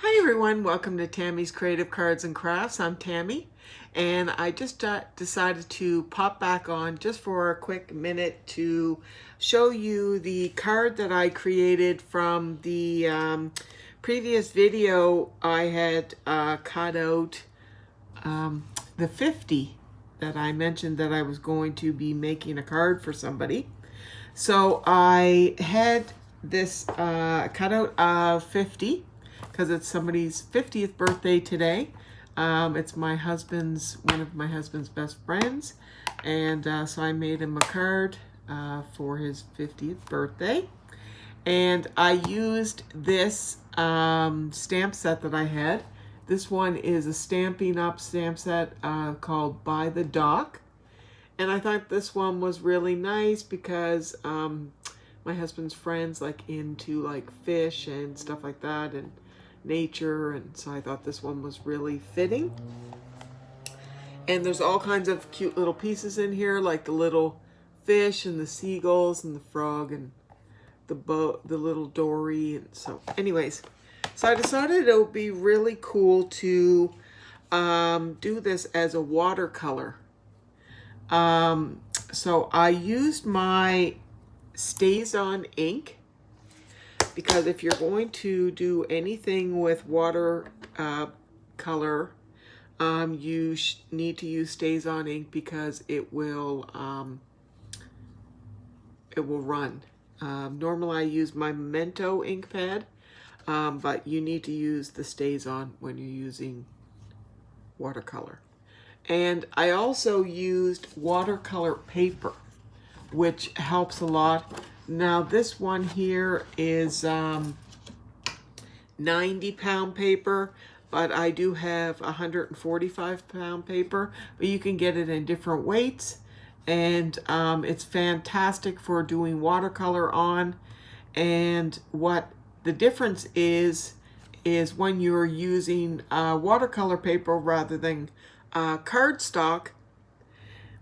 Hi everyone, welcome to Tammy's Creative Cards and Crafts. I'm Tammy, and I just decided to pop back on just for a quick minute to show you the card that I created from the previous video. I had cut out the 50 that I mentioned that I was going to be making a card for somebody. So I had this cutout of 50 because it's somebody's 50th birthday today. It's my husband's, one of my husband's best friends. And so I made him a card for his 50th birthday. And I used this stamp set that I had. This one is a Stampin' Up! Stamp set called By the Dock. And I thought this one was really nice because my husband's friends like into like fish and stuff like that and nature, and so I thought this one was really fitting. And there's all kinds of cute little pieces in here, like the little fish and the seagulls and the frog and the boat, the little dory. And so anyways, so I decided it would be really cool to do this as a watercolor. So I used my StazOn ink because if you're going to do anything with water color, you need to use StazOn ink because it will run. Normally I use my Memento ink pad, but you need to use the StazOn when you're using watercolor. And I also used watercolor paper, which helps a lot. Now this one here is 90-pound paper, but I do have 145-pound paper, but you can get it in different weights. And it's fantastic for doing watercolor on. And what the difference is when you're using watercolor paper rather than cardstock,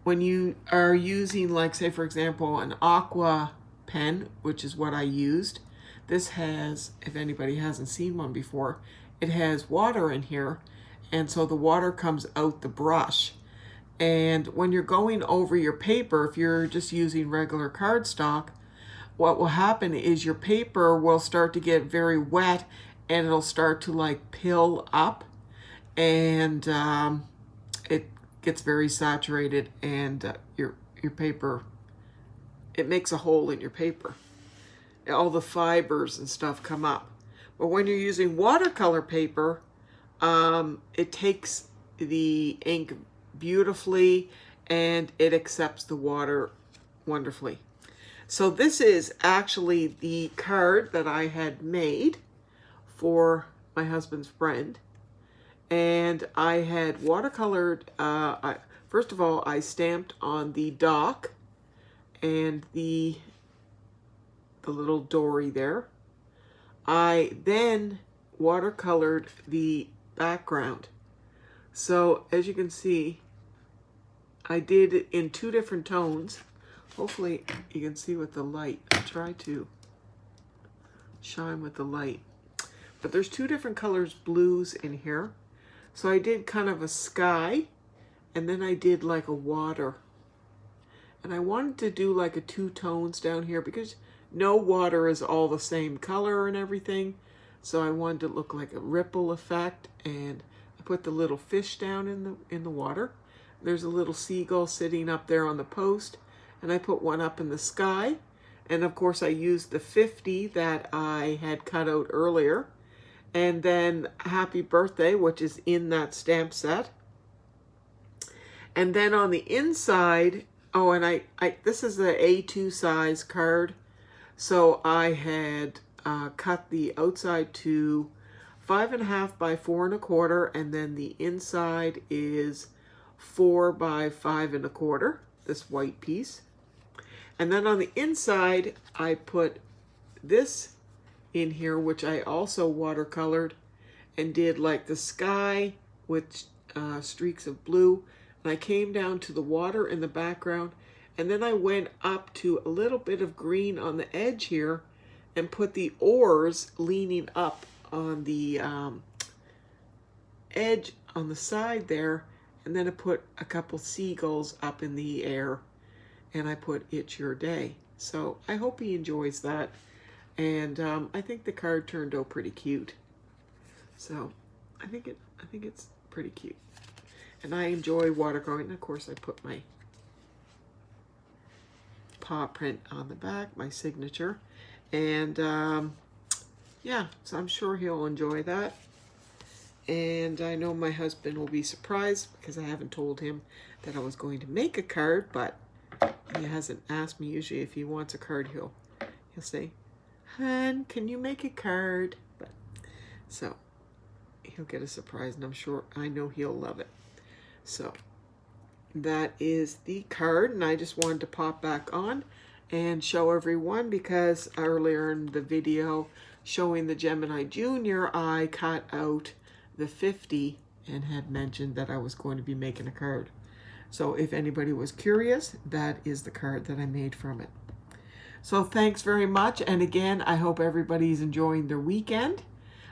when you are using, like, say for example, an aqua pen, which is what I used. This has, if anybody hasn't seen one before, it has water in here, and so the water comes out the brush. And when you're going over your paper, if you're just using regular cardstock, what will happen is your paper will start to get very wet and it'll start to like pill up, and it gets very saturated, and your paper, it makes a hole in your paper. All the fibers and stuff come up. But when you're using watercolor paper, it takes the ink beautifully and it accepts the water wonderfully. So this is actually the card that I had made for my husband's friend. And I had watercolored, first of all, I stamped on the dock and the little dory there. I then watercolored the background. So as you can see, I did it in two different tones. Hopefully you can see with the light. I'll try to shine with the light. But there's two different colors, blues in here. So I did kind of a sky, and then I did like a water. And I wanted to do like a two tones down here because no water is all the same color and everything. So I wanted to look like a ripple effect, and I put the little fish down in the water. There's a little seagull sitting up there on the post, and I put one up in the sky. And of course I used the 50 that I had cut out earlier. And then Happy Birthday, which is in that stamp set. And then on the inside, oh, and I this is the A2 size card. So I had cut the outside to 5.5 by 4 1/4, and then the inside is 4 by 5 1/4, this white piece. And then on the inside, I put this in here, which I also watercolored and did like the sky with streaks of blue. And I came down to the water in the background, and then I went up to a little bit of green on the edge here and put the oars leaning up on the edge on the side there, and then I put a couple seagulls up in the air, and I put "It's Your Day." So I hope he enjoys that, and I think the card turned out pretty cute. So I think it's pretty cute, and I enjoy watercoloring. And of course, I put my paw print on the back, my signature, and yeah, so I'm sure he'll enjoy that. And I know my husband will be surprised because I haven't told him that I was going to make a card, but he hasn't asked me. Usually if he wants a card, he'll say, "Hun, can you make a card?" But so he'll get a surprise, and I know he'll love it. So that is the card, and I just wanted to pop back on and show everyone, because earlier in the video showing the Gemini Junior, I cut out the 50 and had mentioned that I was going to be making a card. So if anybody was curious, that is the card that I made from it. So thanks very much, and again, I hope everybody's enjoying their weekend.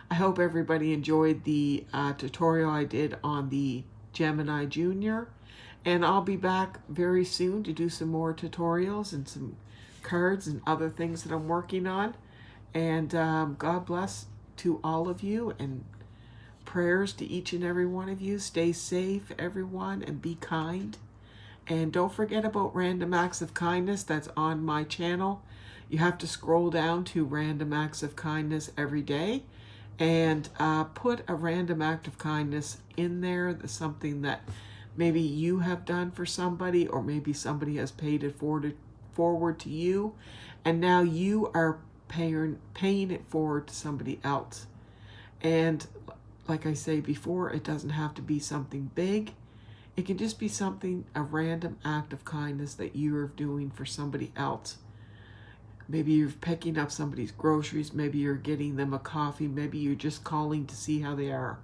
I hope everybody enjoyed the tutorial I did on the Gemini Junior, and I'll be back very soon to do some more tutorials and some cards and other things that I'm working on. And God bless to all of you, and prayers to each and every one of you. Stay safe, everyone, and be kind. And don't forget about Random Acts of Kindness. That's on my channel. You have to scroll down to Random Acts of Kindness every day and put a random act of kindness in there. That's something that maybe you have done for somebody, or maybe somebody has paid it forward to you, and now you are paying it forward to somebody else. And like I say before, it doesn't have to be something big. It can just be a random act of kindness that you're doing for somebody else. Maybe you're picking up somebody's groceries. Maybe you're getting them a coffee. Maybe you're just calling to see how they are.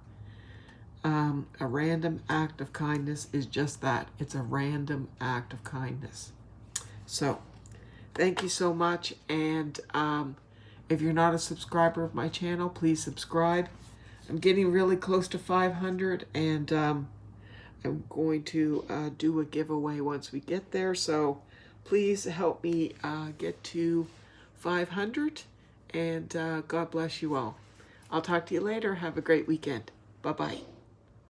A random act of kindness is just that. It's a random act of kindness. So thank you so much. And if you're not a subscriber of my channel, please subscribe. I'm getting really close to 500, and I'm going to do a giveaway once we get there. So please help me get to 500, and God bless you all. I'll talk to you later. Have a great weekend. Bye-bye.